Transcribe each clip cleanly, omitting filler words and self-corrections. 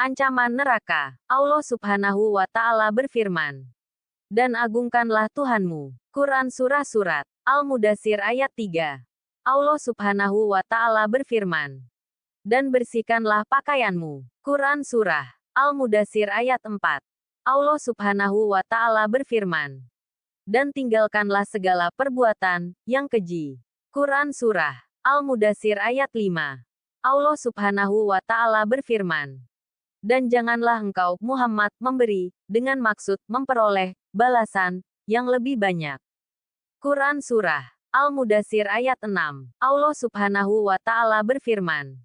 Ancaman neraka. Allah Subhanahu wa Ta'ala berfirman, dan agungkanlah Tuhanmu. Quran Surah Surat Al-Mudaththir ayat 3. Allah Subhanahu wa Ta'ala berfirman, dan bersihkanlah pakaianmu. Quran Surah Al-Mudaththir ayat 4. Allah Subhanahu wa Ta'ala berfirman, dan tinggalkanlah segala perbuatan yang keji. Quran Surah Al-Mudaththir ayat 5. Allah Subhanahu wa Ta'ala berfirman, dan janganlah engkau, Muhammad, memberi, dengan maksud memperoleh balasan yang lebih banyak. Quran Surah Al-Mudaththir ayat 6. Allah Subhanahu wa Ta'ala berfirman,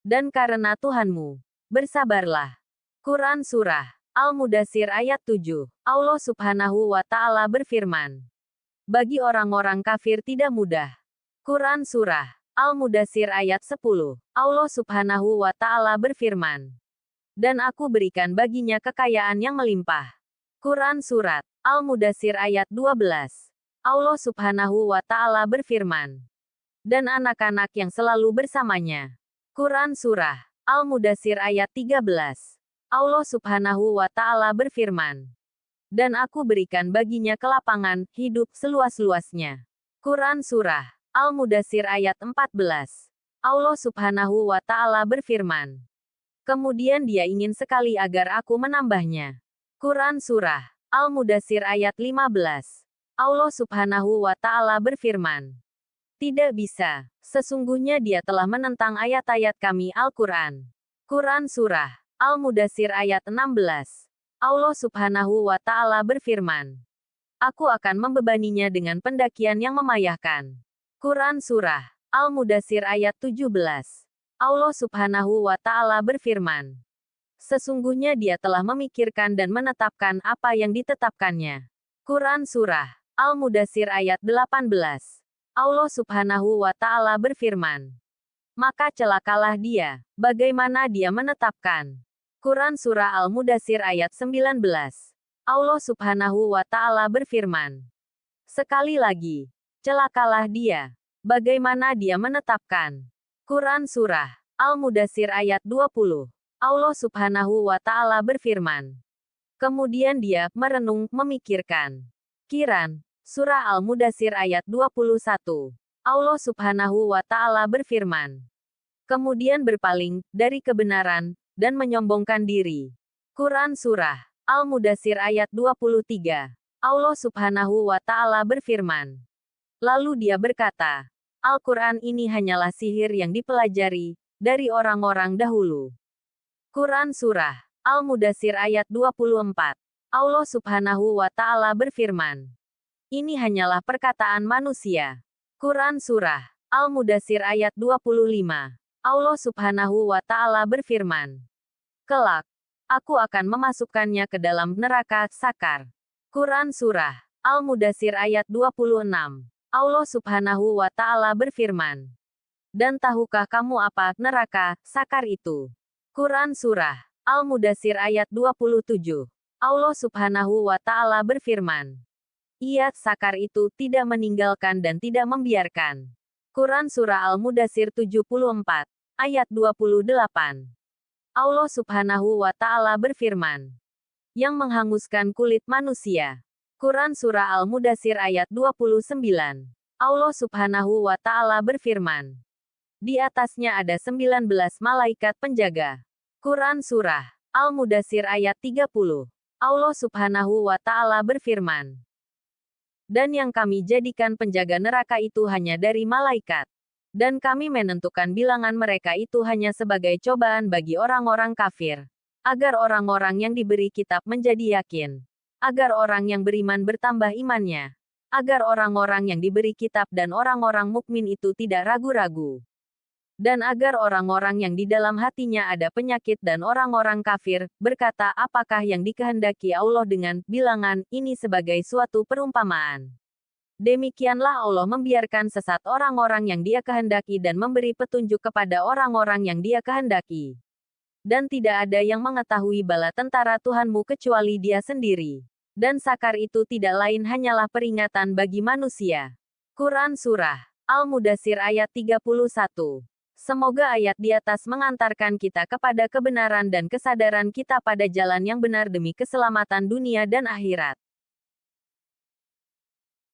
dan karena Tuhanmu, bersabarlah. Quran Surah Al-Mudaththir ayat 7. Allah Subhanahu wa Ta'ala berfirman, bagi orang-orang kafir tidak mudah. Quran Surah Al-Mudaththir ayat 10. Allah Subhanahu wa Ta'ala berfirman, dan aku berikan baginya kekayaan yang melimpah. Quran Surat Al-Mudaththir ayat 12. Allah Subhanahu wa Ta'ala berfirman, dan anak-anak yang selalu bersamanya. Quran Surah Al-Mudaththir ayat 13. Allah Subhanahu wa Ta'ala berfirman, dan aku berikan baginya kelapangan hidup seluas-luasnya. Quran Surah Al-Mudaththir ayat 14. Allah Subhanahu wa Ta'ala berfirman, kemudian dia ingin sekali agar aku menambahnya. Quran Surah Al-Mudaththir ayat 15. Allah Subhanahu wa Ta'ala berfirman, tidak bisa, sesungguhnya dia telah menentang ayat-ayat kami Al-Quran. Quran Surah Al-Mudaththir ayat 16. Allah Subhanahu wa Ta'ala berfirman, aku akan membebaninya dengan pendakian yang memayahkan. Quran Surah Al-Mudaththir ayat 17. Allah Subhanahu wa Ta'ala berfirman, sesungguhnya dia telah memikirkan dan menetapkan apa yang ditetapkannya. Quran Surah Al-Mudaththir ayat 18. Allah Subhanahu wa Ta'ala berfirman, maka celakalah dia, bagaimana dia menetapkan. Quran Surah Al-Mudaththir ayat 19. Allah Subhanahu wa Ta'ala berfirman, sekali lagi, celakalah dia, bagaimana dia menetapkan. Quran Surah Al-Mudaththir ayat 20. Allah Subhanahu wa Ta'ala berfirman, kemudian dia merenung memikirkan. Quran Surah Al-Mudaththir ayat 21. Allah Subhanahu wa Ta'ala berfirman, kemudian berpaling dari kebenaran dan menyombongkan diri. Quran Surah Al-Mudaththir ayat 23. Allah Subhanahu wa Ta'ala berfirman, lalu dia berkata, Al-Quran ini hanyalah sihir yang dipelajari dari orang-orang dahulu. Quran Surah Al-Mudaththir ayat 24. Allah Subhanahu wa Ta'ala berfirman, ini hanyalah perkataan manusia. Quran Surah Al-Mudaththir ayat 25. Allah Subhanahu wa Ta'ala berfirman, kelak, aku akan memasukkannya ke dalam neraka sakar. Quran Surah Al-Mudaththir ayat 26. Allah Subhanahu wa Ta'ala berfirman, dan tahukah kamu apa neraka sakar itu? Quran Surah Al-Mudaththir ayat 27. Allah Subhanahu wa Ta'ala berfirman, ia sakar itu tidak meninggalkan dan tidak membiarkan. Quran Surah Al-Mudaththir 74. Ayat 28. Allah Subhanahu wa Ta'ala berfirman, yang menghanguskan kulit manusia. Quran Surah Al-Mudaththir ayat 29. Allah Subhanahu wa Ta'ala berfirman, di atasnya ada 19 malaikat penjaga. Quran Surah Al-Mudaththir ayat 30. Allah Subhanahu wa Ta'ala berfirman, dan yang kami jadikan penjaga neraka itu hanya dari malaikat. Dan kami menentukan bilangan mereka itu hanya sebagai cobaan bagi orang-orang kafir, agar orang-orang yang diberi kitab menjadi yakin, agar orang yang beriman bertambah imannya, agar orang-orang yang diberi kitab dan orang-orang mukmin itu tidak ragu-ragu, dan agar orang-orang yang di dalam hatinya ada penyakit dan orang-orang kafir berkata apakah yang dikehendaki Allah dengan bilangan ini sebagai suatu perumpamaan. Demikianlah Allah membiarkan sesat orang-orang yang Dia kehendaki dan memberi petunjuk kepada orang-orang yang Dia kehendaki. Dan tidak ada yang mengetahui bala tentara Tuhanmu kecuali Dia sendiri. Dan sakar itu tidak lain hanyalah peringatan bagi manusia. Quran Surah Al-Mudaththir ayat 31. Semoga ayat di atas mengantarkan kita kepada kebenaran dan kesadaran kita pada jalan yang benar demi keselamatan dunia dan akhirat.